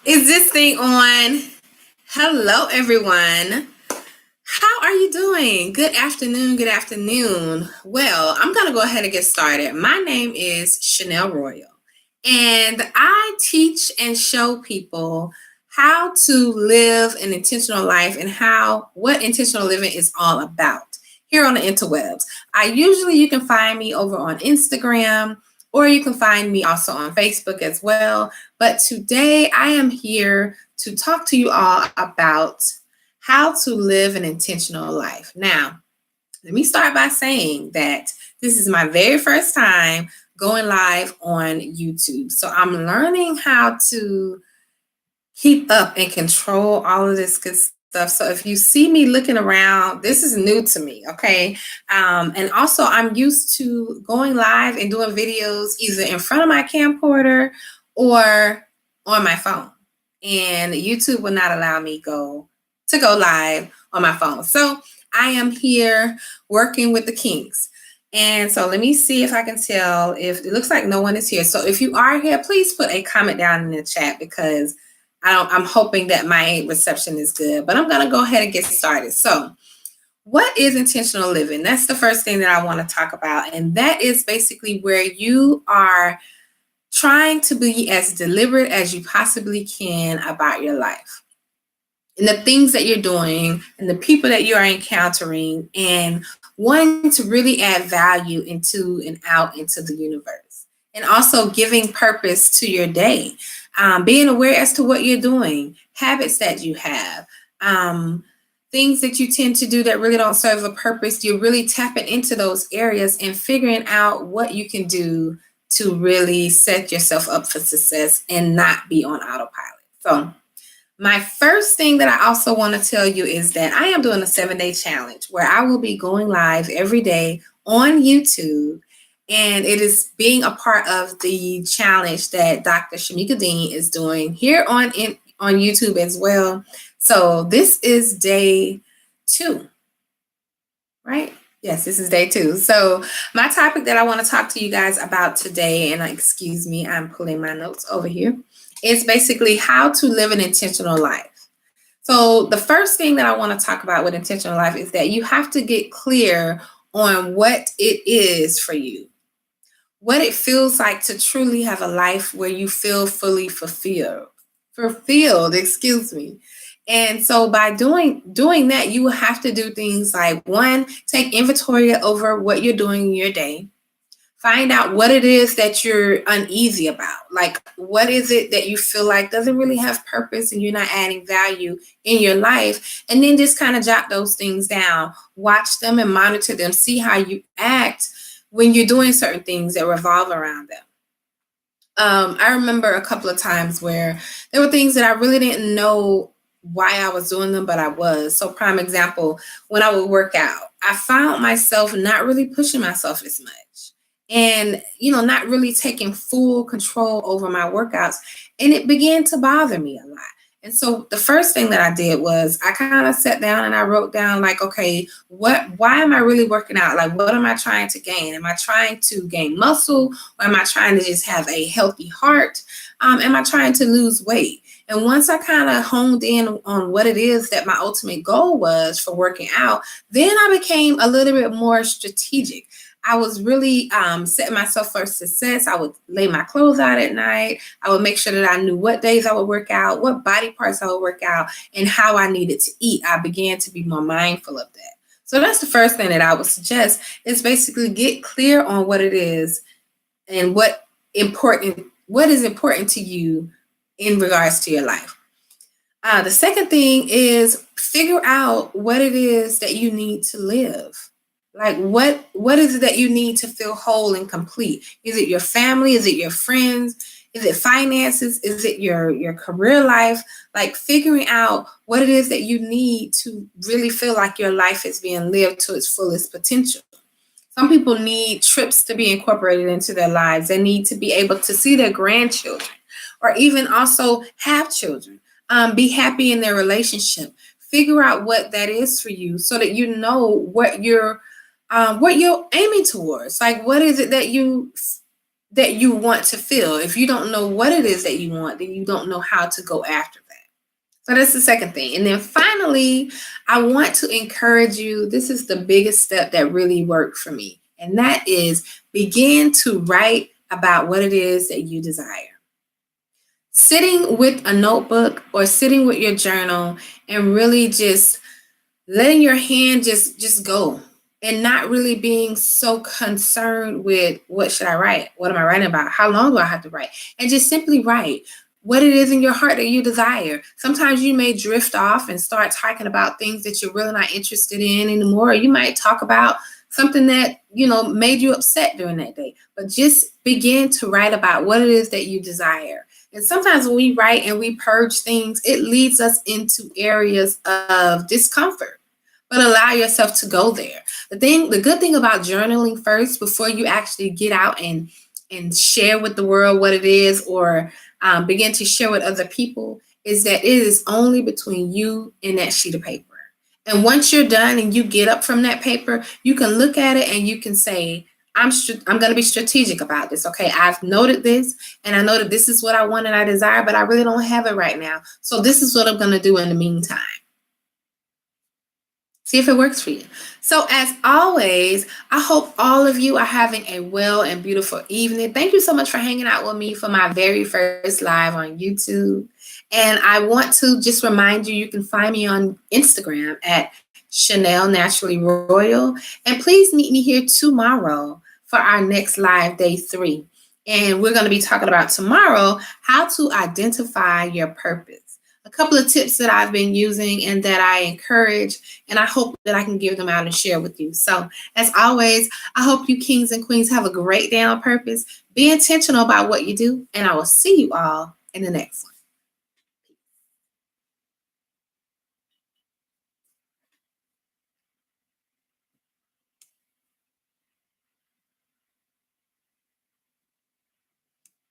Is this thing on? Hello, everyone. How are you doing? Good afternoon. Good afternoon. Well, I'm going to go ahead and get started. My name is Chanel Royal, and I teach and show people how to live an intentional life and what intentional living is all about here on the interwebs. You can find me over on Instagram, or you can find me also on Facebook as well. But today I am here to talk to you all about how to live an intentional life. Now, let me start by saying that this is my very first time going live on YouTube. So I'm learning how to keep up and control all of this good stuff. So if you see me looking around, this is new to me, okay? And also, I'm used to going live and doing videos either in front of my camcorder or on my phone. And YouTube will not allow me to go live on my phone. So I am here working with the kinks. And so let me see if I can tell if it looks like no one is here. So if you are here, please put a comment down in the chat because I'm hoping that my reception is good, but I'm going to go ahead and get started. So what is intentional living? That's the first thing that I want to talk about. And that is basically where you are trying to be as deliberate as you possibly can about your life and the things that you're doing and the people that you are encountering and wanting to really add value into and out into the universe. And also giving purpose to your day, being aware as to what you're doing, habits that you have, things that you tend to do that really don't serve a purpose. You're really tapping into those areas and figuring out what you can do to really set yourself up for success and not be on autopilot. So, my first thing that I also want to tell you is that I am doing a 7-day challenge where I will be going live every day on YouTube. And it is being a part of the challenge that Dr. Shamika Dean is doing here on YouTube as well. So this is day 2, right? Yes, this is day 2. So my topic that I want to talk to you guys about today, and excuse me, I'm pulling my notes over here, is basically how to live an intentional life. So the first thing that I want to talk about with intentional life is that you have to get clear on what it is for you, what it feels like to truly have a life where you feel fully fulfilled, excuse me. And so by doing that, you will have to do things like, 1, take inventory over what you're doing in your day. Find out what it is that you're uneasy about. Like, what is it that you feel like doesn't really have purpose and you're not adding value in your life? And then just kind of jot those things down, watch them and monitor them, see how you act when you're doing certain things that revolve around them. I remember a couple of times where there were things that I really didn't know why I was doing them, but I was. So prime example, when I would work out, I found myself not really pushing myself as much and, not really taking full control over my workouts. And it began to bother me a lot. And so the first thing that I did was I kind of sat down and I wrote down like, okay, why am I really working out? Like, what am I trying to gain? Am I trying to gain muscle, or am I trying to just have a healthy heart? Am I trying to lose weight? And once I kind of honed in on what it is that my ultimate goal was for working out, then I became a little bit more strategic. I was really setting myself for success. I would lay my clothes out at night. I would make sure that I knew what days I would work out, what body parts I would work out, and how I needed to eat. I began to be more mindful of that. So that's the first thing that I would suggest is basically get clear on what it is and what is important to you in regards to your life. The second thing is figure out what it is that you need to live. Like what is it that you need to feel whole and complete? Is it your family? Is it your friends? Is it finances? Is it your career life? Like figuring out what it is that you need to really feel like your life is being lived to its fullest potential. Some people need trips to be incorporated into their lives. They need to be able to see their grandchildren or even also have children. Be happy in their relationship. Figure out what that is for you so that you know what you're aiming towards. Like, what is it that you that you want to feel. If you don't know what it is that you want, then you don't know how to go after that. So that's the second thing. And then finally, I want to encourage you. This is the biggest step that really worked for me. And that is begin to write about what it is that you desire. Sitting with a notebook or sitting with your journal and really just letting your hand just go and not really being so concerned with what should I write? What am I writing about? How long do I have to write? And just simply write what it is in your heart that you desire. Sometimes you may drift off and start talking about things that you're really not interested in anymore. Or you might talk about something that, made you upset during that day. But just begin to write about what it is that you desire. And sometimes when we write and we purge things, it leads us into areas of discomfort. But allow yourself to go there. The good thing about journaling first, before you actually get out and share with the world what it is, or begin to share with other people, is that it is only between you and that sheet of paper. And once you're done and you get up from that paper, you can look at it and you can say, I'm going to be strategic about this. Okay, I've noted this and I know that this is what I want and I desire, but I really don't have it right now. So this is what I'm going to do in the meantime. See if it works for you. So as always, I hope all of you are having a well and beautiful evening. Thank you so much for hanging out with me for my very first live on YouTube. And I want to just remind you, you can find me on Instagram at Chanel Naturally Royal. And please meet me here tomorrow for our next live, day 3. And we're going to be talking about tomorrow how to identify your purpose. A couple of tips that I've been using and that I encourage, and I hope that I can give them out and share with you. So as always, I hope you kings and queens have a great day on purpose. Be intentional about what you do, and I will see you all in the next one.